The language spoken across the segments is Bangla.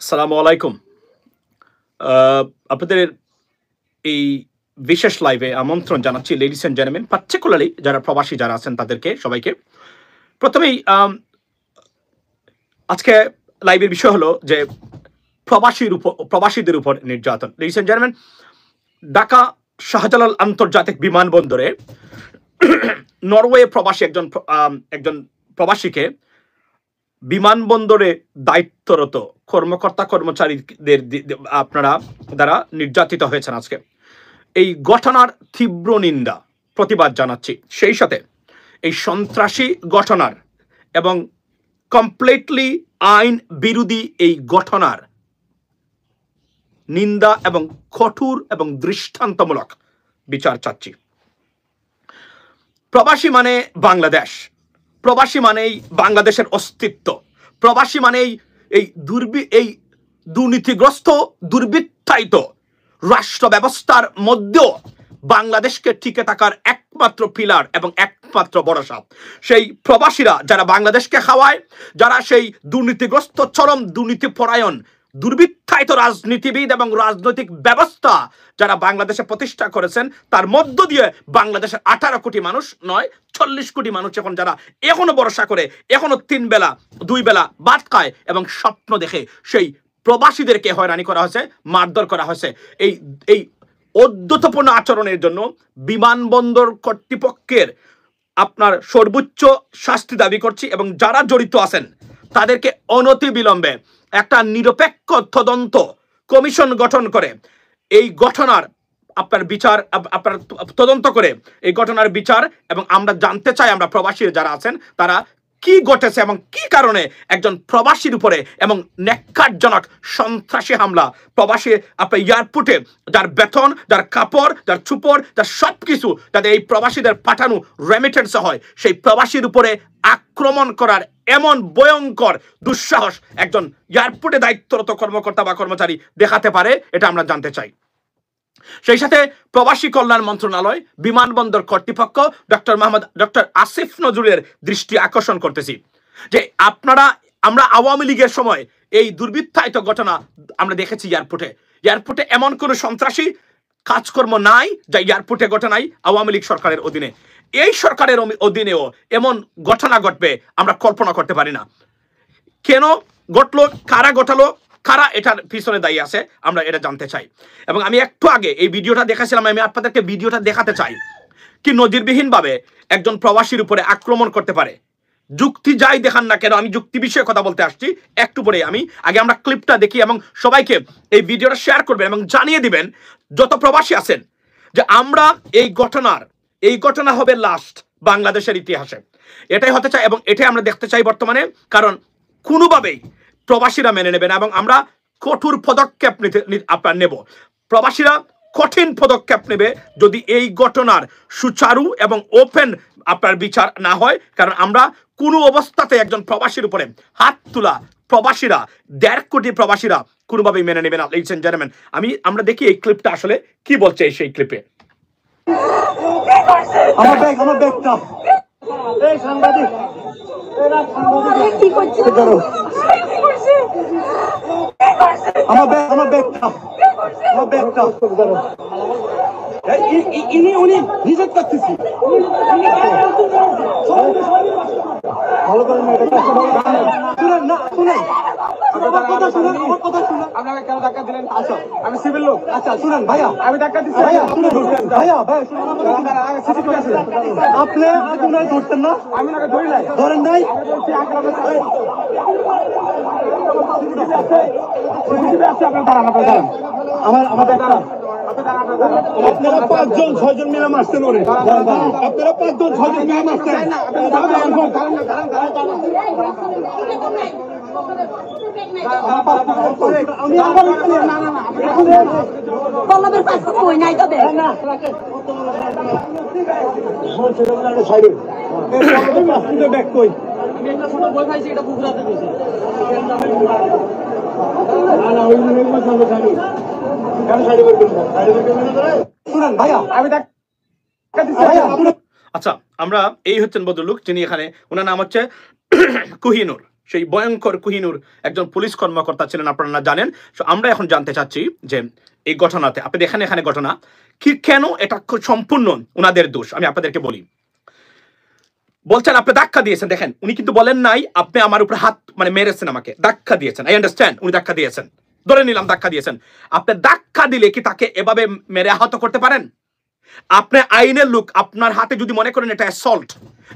আসসালামু আলাইকুম। আপনাদের এই বিশেষ লাইভে আমন্ত্রণ জানাচ্ছি লেডিস অ্যান্ড জেন্টলম্যান, পার্টিকুলারলি যারা প্রবাসী যারা আছেন তাদেরকে সবাইকে। প্রথমেই আজকে লাইভের বিষয় হলো যে প্রবাসীদের উপর নির্যাতন। Ladies and gentleman, Dhaka Shahjalal আন্তর্জাতিক বিমানবন্দরে নরওয়ে প্রবাসী একজন প্রবাসীকে বিমানবন্দরে দায়িত্বরত কর্মকর্তা কর্মচারীদের আপনারা দ্বারা নির্যাতিত হয়েছেন। আজকে এই ঘটনার তীব্র নিন্দা প্রতিবাদ জানাচ্ছি। সেই সাথে এই সন্ত্রাসী ঘটনার এবং কমপ্লিটলি আইন বিরোধী এই ঘটনার নিন্দা এবং কঠোর এবং দৃষ্টান্তমূলক বিচার চাচ্ছি। প্রবাসী মানে বাংলাদেশ, প্রবাসী মানেই বাংলাদেশের অস্তিত্ব, প্রবাসী মানেই এই দুর্নীতিগ্রস্ত দুর্বৃত্তায়িত রাষ্ট্র ব্যবস্থার মধ্যেও বাংলাদেশকে টিকে থাকার একমাত্র পিলার এবং একমাত্র ভরসা। সেই প্রবাসীরা যারা বাংলাদেশকে খাওয়ায়, যারা সেই দুর্নীতিগ্রস্ত চরম দুর্নীতিপরায়ণ দুর্বৃত্তায়িত রাজনীতিবিদ এবং রাজনৈতিক ব্যবস্থা যারা বাংলাদেশে প্রতিষ্ঠা করেছেন, তার মধ্য দিয়ে বাংলাদেশের 18 কোটি মানুষ নয় 40 কোটি মানুষ এখন যারা এখনো ভরসা করে, এখনো 3 বেলা 2 বেলা ভাত খায় এবং স্বপ্ন দেখে, সেই প্রবাসীদেরকে হয়রানি করা হয়েছে, মারধর করা হয়েছে। এই অদ্ভুতপূর্ণ আচরণের জন্য বিমানবন্দর কর্তৃপক্ষের আপনার সর্বোচ্চ শাস্তি দাবি করছি এবং যারা জড়িত আছেন তাদেরকে অনতিবিলম্বে একটা নিরপেক্ষ তদন্ত কমিশন গঠন করে এই ঘটনার আপনার বিচার, আপনার তদন্ত করে এই ঘটনার বিচার। এবং আমরা জানতে চাই, আমরা প্রবাসী যারা আছেন তারা কি ঘটেছে এবং কি কারণে একজন প্রবাসীর উপরে এবং ন্যাক্কারজনক সন্ত্রাসী হামলা প্রবাসী আপনার এয়ারপোর্টে, যার বেতন, যার কাপড়, যার চুপড়, যার সব কিছু যাতে এই প্রবাসীদের পাঠানো রেমিটেন্স হয়, সেই প্রবাসীর উপরে আক্রমণ করার এমন ভয়ঙ্কর দুঃসাহস একজন এয়ারপোর্টে দায়িত্বরত কর্মকর্তা বা কর্মচারী দেখাতে পারে, এটা আমরা জানতে চাই। সেই সাথে প্রবাসী কল্যাণ মন্ত্রণালয়, বিমানবন্দর কর্তৃপক্ষ, ডক্টর আসিফ নজরুলের দৃষ্টি আকর্ষণ করতেছি যে আমরা আওয়ামী লীগের সময় এই দুর্বৃত্তায়িত ঘটনা আমরা দেখেছি। এয়ারপোর্টে এমন কোনো সন্ত্রাসী কাজকর্ম নাই যা এয়ারপোর্টে ঘটে নাই আওয়ামী লীগ সরকারের অধীনে। এই সরকারের অধীনেও এমন ঘটনা ঘটবে আমরা কল্পনা করতে পারি না। কেন ঘটলো, কারা ঘটালো, কারা এটার পিছনে দায়ী আছে, আমরা এটা জানতে চাই। এবং আমি একটু আগে এই ভিডিওটা দেখাছিলাম, আমি আপনাদেরকে ভিডিওটা দেখাতে চাই কি নজিরবিহীনভাবে একজন প্রবাসীর উপরে আক্রমণ করতে পারে। যুক্তি যাই দেখান না কেন, আমি যুক্তি বিষয়ে কথা বলতে আসছি একটু পরে। আমরা ক্লিপটা দেখি এবং সবাইকে এই ভিডিওটা শেয়ার করবেন এবং জানিয়ে দিবেন যত প্রবাসী আছেন যে আমরা এই ঘটনা হবে লাস্ট বাংলাদেশের ইতিহাসে। এটাই হতে চাই এবং এটাই আমরা দেখতে চাই বর্তমানে, কারণ কোনোভাবেই প্রবাসীরা মেনে নেবে না এবং আমরা কঠোর পদক্ষেপ নেব। প্রবাসীরা কঠিন পদক্ষেপ নেবে যদি এই ঘটনার সুচারু এবং ওপেন আপনার বিচার না হয়। কারণ আমরা কোনো অবস্থাতে একজন প্রবাসীর উপরে হাত তোলা প্রবাসীরা 1.5 কোটি প্রবাসীরা কোনোভাবেই মেনে নেবে না। লেডিস এন্ড জেন্টলম্যান, আমরা দেখি এই ক্লিপটা আসলে কি বলছে সেই ক্লিপে। উনি নিজের করতেছি ভালো করে আপনাকে কেন ধাক্কা দিলেন? আচ্ছা, আমি সিভিল লোক। আচ্ছা শুনেন ভাইয়া, আমি ধাক্কা দিচ্ছি ভাইয়া, আপনি ধরতেন না? আমি না ধরি নাই, ধরেন নাই, আপনারা 5 জন 6 জন মিলে মারছেন ওরে, আপনারা 5 জন 6 জন মিলে মারছেন। আচ্ছা, আমরা এই হচ্ছেন ভদ্রলোক যিনি এখানে, ওনার নাম হচ্ছে কোহিনুর। সেই ভয়ঙ্কর কোহিনূর একজন পুলিশ কর্মকর্তা ছিলেন, আপনারা জানেন। আমরা এখন জানতে চাচ্ছি যে এই ঘটনাতে আপনি দেখেন এখানে ঘটনা কি, কেন এটা সম্পূর্ণ ওনাদের দোষ। আমি আপনাদেরকে বলি, বলছেন আপনি ধাক্কা দিয়েছেন, দেখেন উনি কিন্তু বলেন নাই আপনি আমার উপরে হাত মানে মেরেছেন, আমাকে ধাক্কা দিয়েছেন। আই আন্ডারস্ট্যান্ড, উনি ধাক্কা দিয়েছেন, ধরে নিলাম ধাক্কা দিয়েছেন। আপনি ধাক্কা দিলে কি তাকে এভাবে মেরে আহত করতে পারেন? আপনি আইনের লোক, আপনার হাতে যদি মনে করেন এটা অ্যাসল্ট,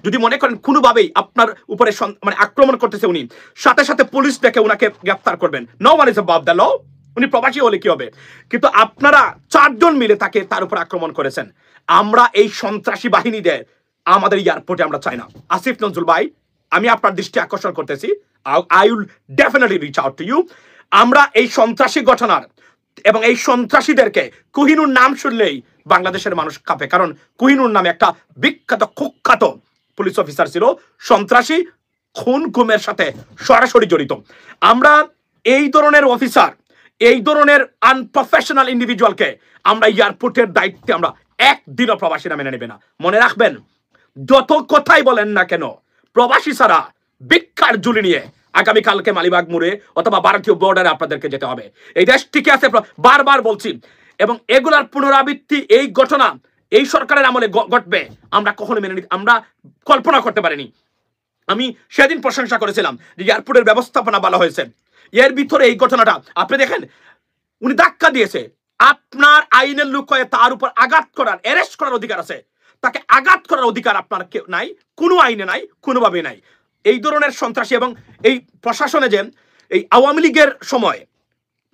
যদি মনে করেন কোনোভাবেই আপনার উপরে মানে আক্রমণ করতেছে উনি, সাথে সাথে পুলিশ ডেকে উনাকে গ্রেফতার করবেন। No one is above the law. উনি প্রবাসী হলে কি হবে? কিন্তু আপনারা 4 জন মিলে তার উপর আক্রমণ করেছেন। আমরা এই সন্ত্রাসী বাহিনী দেয় আমাদের এয়ারপোর্টে আমরা চাই না। আসিফ নজরুল ভাই, আমি আপনার দৃষ্টি আকর্ষণ করতেছি, I will definitely reach out to you. আমরা এই সন্ত্রাসী ঘটনার এবং এই সন্ত্রাসীদেরকে, কোহিনূর নাম শুনলেই বাংলাদেশের মানুষ কাঁপে, কারণ কোহিনূর নামে একটা বিখ্যাত কুখ্যাত পুলিশ অফিসার ছিল, সন্ত্রাসী খুন গুমের সাথে সরাসরি জড়িত। আমরা এই ধরনের অফিসার, এই ধরনের আনপ্রফেশনাল ইন্ডিভিজুয়ালকে আমরা এয়ারপোর্টের দায়িত্বে আমরা একদিনও প্রবাসীরা মেনে নেবে না। মনে রাখবেন, যত কথাই বলেন না কেন, প্রবাসী ছাড়া ভিক্ষার ঝুলি নিয়ে আগামীকালকে মালিবাগ মোড়ে অথবা ভারতীয় বর্ডারে আপনাদেরকে যেতে হবে। এই দেশ টিকে আছে, বারবার বলছি, এবং এগুলার পুনরাবৃত্তি, এই ঘটনা এই সরকারের আমলে ঘটবে আমরা কখনো মেনে নিতে, আমরা কল্পনা করতে পারিনি। আমি সেদিন প্রশংসা করেছিলাম যে এয়ারপোর্টের ব্যবস্থাপনা ভালো হয়েছে, এর ভিতরে এই ঘটনাটা আপনি দেখেন, উনি ধাক্কা দিয়েছে, আপনার আইনের লোক হয়ে তার উপর আঘাত করার, অ্যারেস্ট করার অধিকার আছে, তাকে আঘাত করার অধিকার আপনার কেউ নাই, কোনো আইনে নাই, কোনোভাবে নাই। এই ধরনের সন্ত্রাসী এবং এই প্রশাসনে যে এই আওয়ামী লীগের সময়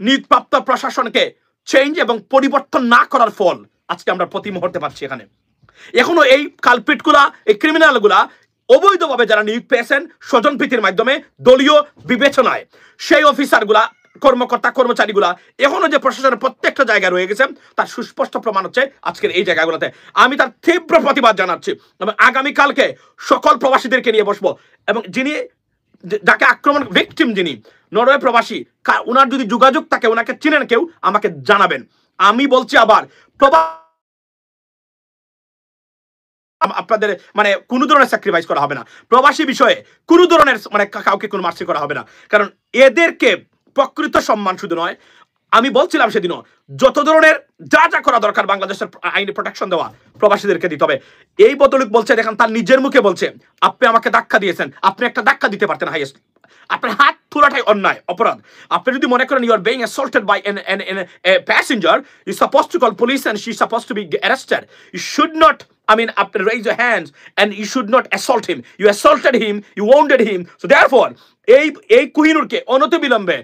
নিয়োগপ্রাপ্ত প্রশাসনকে চেঞ্জ এবং পরিবর্তন না করার ফল আজকে আমরা প্রতি মুহূর্তে পাচ্ছি। এখানে এখনো এই কালপিটগুলা, এই ক্রিমিনালগুলা অবৈধভাবে যারা নিয়োগ পেয়েছেন স্বজনপ্রীতির মাধ্যমে, দলীয় বিবেচনায়, সেই অফিসারগুলা, কর্মকর্তা কর্মচারীগুলা এখনো যে প্রশাসনের প্রত্যেকটা জায়গায় রয়ে গেছে, তার সুস্পষ্ট প্রমাণ হচ্ছে আজকের এই জায়গাগুলোতে। আমি তার তীব্র প্রতিবাদ জানাচ্ছি এবং আগামীকালকে সকল প্রবাসীদেরকে নিয়ে বসবো, এবং যাকে আক্রমণ ভিকটিম, যিনি নরওয়ে প্রবাসী, ওনার যদি যোগাযোগ থাকে, ওনাকে চিনেন কেউ, আমাকে জানাবেন। আমি বলছি আবার, আপনাদের মানে কোনো ধরনের স্যাক্রিফাইস করা হবে না, প্রবাসী বিষয়ে কোনো ধরনের মানে কাউকে কোনো মার্সি করা হবে না, কারণ এদেরকে প্রকৃত সম্মান শুধু নয়, আমি বলছিলাম সেদিনও, যত ধরনের যা যা করা দরকার বাংলাদেশের আইনে প্রোটেকশন দেওয়া প্রবাসীদেরকে দিতে হবে। এই বদলুক বলছে, দেখেন তার নিজের মুখে বলছে, আপনি আমাকে ধাক্কা দিয়েছেন, আপনি একটা ধাক্কা দিতে পারতেন হাইয়েস্ট, আপনার হাত তোলাটাই অন্যায়, অপরাধ। আপনি যদি মনে করেন you are being assaulted by a passenger, you supposed to call police and she's supposed to be arrested. You should not, I mean, raise your hands and you should not assault him. You assaulted him, you wounded him. So therefore, এই কোহিনূরকে অনতিবিলম্বে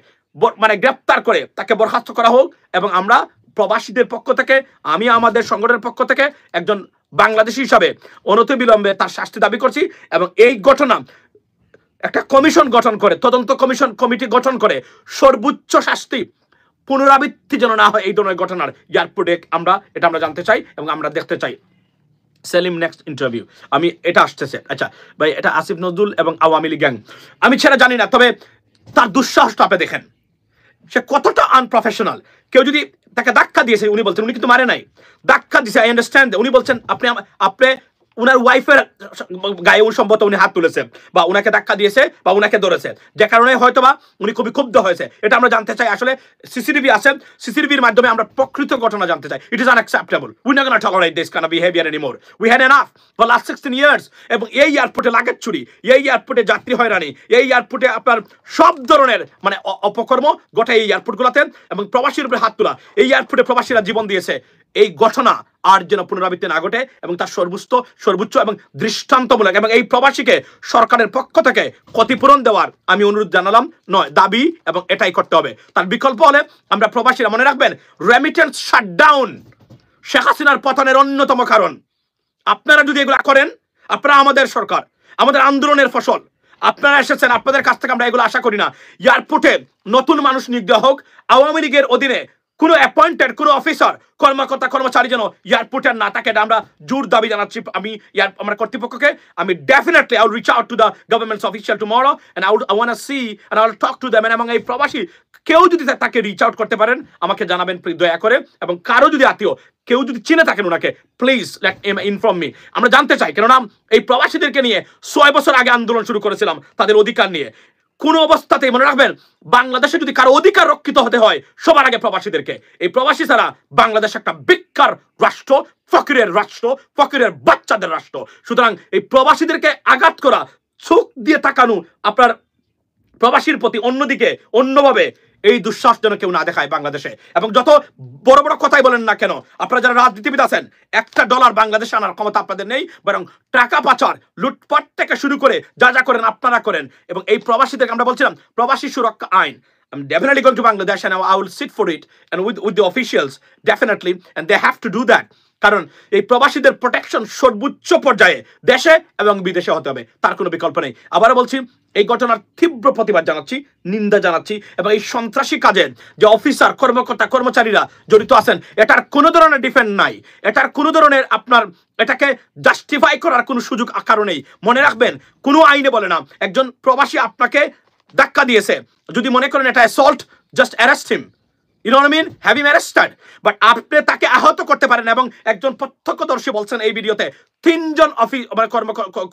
মানে গ্রেফতার করে তাকে বরখাস্ত করা হোক, এবং আমরা প্রবাসীদের পক্ষ থেকে, আমি আমাদের সংগঠনের পক্ষ থেকে একজন বাংলাদেশী হিসাবে অনতিবিলম্বে তার শাস্তি দাবি করছি, এবং এই ঘটনা একটা কমিশন গঠন করে, তদন্ত কমিটি গঠন করে সর্বোচ্চ শাস্তি পুনরাবৃত্তি যেন না হয় এই ধরনের ঘটনার এয়ারপোর্টে, এটা আমরা জানতে চাই এবং আমরা দেখতে চাই। সেলিম নেক্সট ইন্টারভিউ, আমি এটা আসতেছে। আচ্ছা ভাই, এটা আসিফ নজরুল এবং আওয়ামী লীগ গ্যাং, আমি সেটা জানি না, তবে তার দুঃসাহসটা আপনি দেখেন, সে কতটা আনপ্রফেশনাল। কেউ যদি তাকে ধাক্কা দিয়েছে, উনি বলছেন, উনি কিন্তু মারে নাই, ধাক্কা দিয়েছে, আই আন্ডারস্ট্যান্ড। উনি বলছেন আপনি উনার ওয়াইফের গায়ে সম্ভবত উনি হাত তুলেছে, বা উনাকে ধাক্কা দিয়েছে, বা উনাকে ধরেছে, যে কারণে হয়তো বা উনি খুবই ক্ষুব্ধ হয়েছে। এটা আমরা জানতে চাই। আসলে সিসিটিভি আছে, সিসিটিভির মাধ্যমে আমরা প্রকৃত ঘটনা জানতে চাই। It is unacceptable, we not gonna tolerate this kind of behaviour anymore. We had enough for last 16 years. এবং এই এয়ারপোর্টে লাগেজ চুরি, এই এয়ারপোর্টে যাত্রী হয়রানি, এই এয়ারপোর্টে আপনার সব ধরনের মানে অপকর্ম গোটা এই এয়ারপোর্টগুলোতে, এবং প্রবাসীর উপরে হাত তোলা, এই এয়ারপোর্টে প্রবাসীরা জীবন দিয়েছে। এই ঘটনা আর যেন পুনরাবৃত্তি না ঘটে, এবং তার সর্বোচ্চ এবং দৃষ্টান্তমূলক, এবং এই প্রবাসীকে সরকারের পক্ষ থেকে ক্ষতিপূরণ দেওয়ার আমি অনুরোধ জানালাম, নয় দাবি, এবং এটাই করতে হবে। তার বিকল্প হলে আমরা প্রবাসীরা, মনে রাখবেন, রেমিটেন্স শাটডাউন শেখ হাসিনার পতনের অন্যতম কারণ। আপনারা যদি এগুলো করেন, আপনারা আমাদের সরকার, আমাদের আন্দোলনের ফসল, আপনারা এসেছেন, আপনাদের কাছ থেকে আমরা এগুলো আশা করি না। এয়ারপোর্টে নতুন মানুষ নিয়োগ দেওয়া হোক, আওয়ামী লীগের অধীনে কোনো অ্যাপয়েন্টেড কোনো অফিসার, কর্মকর্তা কর্মচারী যেন এয়ারপোর্টের না থাকে, আমরা জোর দাবি জানাচ্ছি। আমি আমার কর্তৃপক্ষকে, আমি definitely I will reach out to the governments official tomorrow, and I want to see and I will talk to them. এবং এই প্রবাসী কেউ যদি তাকে রিচ আউট করতে পারেন, আমাকে জানাবেন দয়া করে, এবং কারো যদি আত্মীয় কেউ যদি চিনে থাকেন ওনাকে, প্লিজ লেট ইনফর্ম মি। আমরা জানতে চাই, কেননা এই প্রবাসীদেরকে নিয়ে 6 বছর আগে আন্দোলন শুরু করেছিলাম তাদের অধিকার নিয়ে। কোন অবস্থাতেই মনে রাখবেন, বাংলাদেশে যদি কারো অধিকার রক্ষিত হতে হয় সবার আগে প্রবাসীদেরকে। এই প্রবাসী ছাড়া বাংলাদেশ একটা বেকার রাষ্ট্র, ফকিরের রাষ্ট্র, ফকিরের বাচ্চাদের রাষ্ট্র। সুতরাং এই প্রবাসীদেরকে আঘাত করা, চোখ দিয়ে তাকানো আপনার প্রবাসীর প্রতি, অন্যদিকে অন্যভাবে এই দুঃসাহস যেন কেউ না দেখায় বাংলাদেশে। এবং যত বড় বড় কথাই বলেন না কেন, আপনারা যারা রাজনীতিবিদ আছেন, $1 বাংলাদেশে আনার ক্ষমতা আপনাদের নেই, বরং টাকা পাচার, লুটপাট থেকে শুরু করে যা যা করেন আপনারা করেন। এবং এই প্রবাসীদেরকে আমরা বলছিলাম প্রবাসী সুরক্ষা আইন, I'm definitely going to Bangladesh and I will sit for it and with the officials definitely, and they have to do that. কারণ এই প্রবাসীদের প্রোটেকশন সর্বোচ্চ পর্যায়ে দেশে এবং বিদেশে হতে হবে, তার কোনো বিকল্প নেই। আবারও বলছি, এই ঘটনার তীব্র প্রতিবাদ জানাচ্ছি, নিন্দা জানাচ্ছি, এবং এই সন্ত্রাসী কাজে যে অফিসার, কর্মকর্তা, কর্মচারীরা জড়িত আছেন, এটার কোনো ধরনের ডিফেন্ড নাই, এটার কোনো ধরনের আপনার এটাকে জাস্টিফাই করার কোনো সুযোগ কারণ নেই। মনে রাখবেন, কোনো আইনে বলে না একজন প্রবাসী আপনাকে ধাক্কা দিয়েছে, যদি মনে করেন এটা assault, just arrest him, you know what I mean, have him arrested, but আপনি তাকে আহত করতে পারেন। এবং একজন প্রত্যক্ষদর্শী বলছেন এই ভিডিওতে 3 জন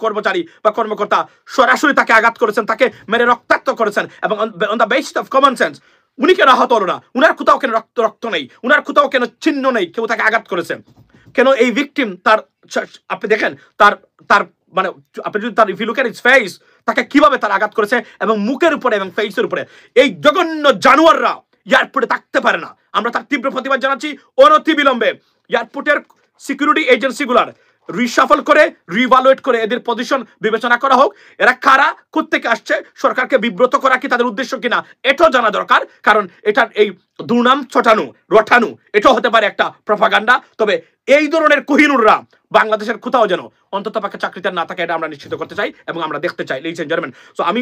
কর্মচারী বা কর্মকর্তা সরাসরি তাকে আঘাত করেছেন, তাকে মেরে রক্তাক্ত করেছেন, এবং on the basis of common sense উনি কেন আহত হলো না? উনার কোথাও কেন রক্ত নেই? উনার কোথাও কেন চিহ্ন নেই কেউ তাকে আঘাত করেছেন? কেন এই ভিকটিম তার, আপনি দেখেন তার তার মানে আপনি যদি তার, if you look at his face, তাকে কিভাবে তার আঘাত করেছে, এবং মুখের উপরে এবং ফেসের উপরে। এই জঘন্য জানোয়াররা এয়ারপোর্টে থাকতে পারে না। আমরা তার তীব্র প্রতিবাদ জানাচ্ছি। অনতি বিলম্বে এয়ারপোর্টের সিকিউরিটি এজেন্সিগুলার রিশাফল করে, রিভালুয়েট করে এদের পজিশন বিবেচনা করা হোক। এরা কারা, কোত্থেকে আসছে, সরকারকে বিব্রত করা কি তাদের উদ্দেশ্য কিনা এটাও জানা দরকার। কারণ এটার এই দুর্নাম রটানো এটাও হতে পারে একটা প্রপাগান্ডা। তবে এই ধরনের কোহিনুররা বাংলাদেশের কোথাও যেন অন্তত পক্ষে চাকরিতে না থাকে, এটা আমরা নিশ্চিত করতে চাই এবং আমরা দেখতে চাই, লিডস এন্ড জেন্টলম্যান। সো আমি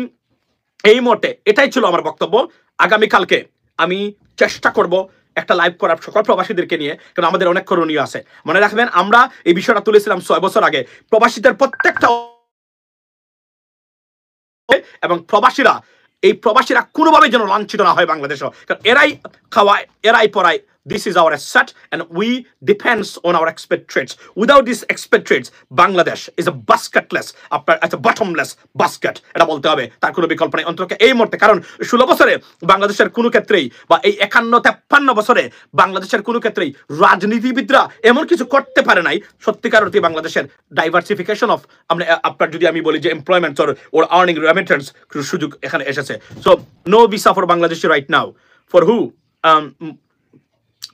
এই মুহূর্তে এটাই ছিল আমার বক্তব্য। আগামীকালকে আমি চেষ্টা করব একটা লাইভ করার সকল প্রবাসীদেরকে নিয়ে, কারণ আমাদের অনেক করণীয় আছে। মনে রাখবেন, আমরা এই বিষয়টা তুলেছিলাম 6 বছর আগে। প্রবাসীদের প্রত্যেকটা এবং প্রবাসীরা কোনোভাবে যেন লাঞ্ছিত না হয় বাংলাদেশে, কারণ এরাই খাওয়ায়, এরাই পড়ায়। This is our asset and we depends on our expatriates. Without these expatriates, Bangladesh is a basketless, it's a bottomless basket. এটা বলতে হবে, তার কোনো বিকল্প নেই অন্তত এই মুহূর্তে। কারণ 16 বছরে বাংলাদেশের কোনো ক্ষেত্রেই, বা এই 51-53 বছরে বাংলাদেশের কোনো ক্ষেত্রেই রাজনীতিবিদরা এমন কিছু করতে পারে নাই সত্যিকার অর্থে বাংলাদেশের ডাইভার্সিফিকেশন অফ, আপনার যদি আমি বলি যে এমপ্লয়মেন্ট ওর আর্নিং রেমিটেন্স সুযোগ এখানে এসেছে। So no visa for Bangladesh right now, for who?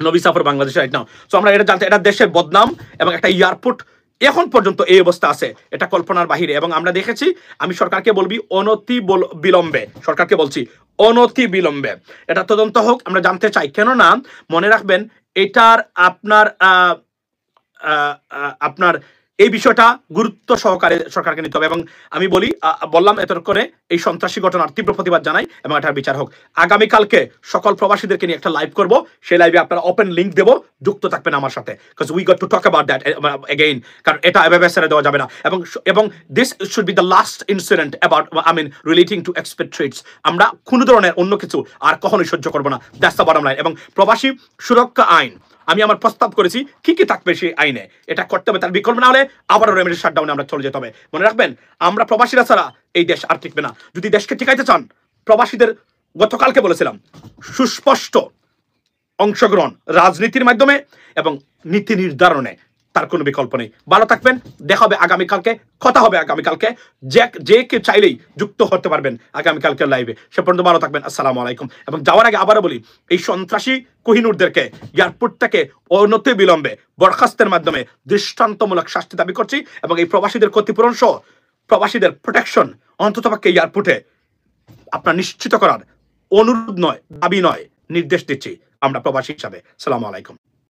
No visa for Bangladesh right now. So আমরা এটা জানতে, এটা দেশের বদনাম, এবং একটা এয়ারপোর্ট এখন পর্যন্ত এই অবস্থা আছে, এটা কল্পনার বাহিরে। এবং আমরা দেখেছি, আমি সরকারকে বলবি অনতি বিলম্বে, সরকারকে বলছি অনতি বিলম্বে এটা তদন্ত হোক, আমরা জানতে চাই। কেননা মনে রাখবেন, এটার আপনার এই বিষয়টা গুরুত্ব সহকারে সরকারকে নিতে হবে। এবং আমি বললাম এত করে এই সন্ত্রাসী ঘটনার তীব্র প্রতিবাদ জানাই এবং এটার বিচার হোক। আগামীকালকে সকল প্রবাসীদেরকে নিয়ে একটা লাইভ করব, সেই লাইভে আপনারা ওপেন লিঙ্ক দেবো, যুক্ত থাকবেন আমার সাথে, because we got to talk about that again, কারণ এটা এভাবে ছেড়ে দেওয়া যাবে না। এবং this should be the last incident about relating to expatriates. আমরা কোনো ধরনের অন্য কিছু আর কখনোই সহ্য করবো না, দ্যাটস দ্য বটম লাইন। এবং প্রবাসী সুরক্ষা আইন আমি আমার প্রস্তাব করেছি, কি কি থাকবে সেই আইনে, এটা করতে হবে। তার বিকল্প না হলে আবারও রেমিডি শাটডাউনে আমরা চলে যেতে হবে। মনে রাখবেন, আমরা প্রবাসীরা ছাড়া এই দেশ আর টিকবে না। যদি দেশকে টিকাইতে চান, প্রবাসীদের গতকালকে বলেছিলাম সুস্পষ্ট অংশগ্রহণ রাজনীতির মাধ্যমে এবং নীতি নির্ধারণে, তার কোনো বিকল্প নেই। ভালো থাকবেন, দেখা হবে আগামীকালকে, কথা হবে আগামীকালকে। যে কেউ চাইলেই যুক্ত হতে পারবেন আগামীকালকে লাইভে। সে পর্যন্ত ভালো থাকবেন, আসসালামু আলাইকুম। এবং যাওয়ার আগে আবারও বলি, এই সন্ত্রাসী কোহিনুরদেরকে এয়ারপোর্ট থেকে অনতি বিলম্বে বরখাস্তের মাধ্যমে দৃষ্টান্তমূলক শাস্তি দাবি করছি, এবং এই প্রবাসীদের ক্ষতিপূরণ সহ প্রবাসীদের প্রোটেকশন অন্ততপক্ষে এয়ারপোর্টে আপনার নিশ্চিত করার অনুরোধ নয়, দাবি নয়, নির্দেশ দিচ্ছি আমরা প্রবাসী হিসাবে। আসসালামু আলাইকুম।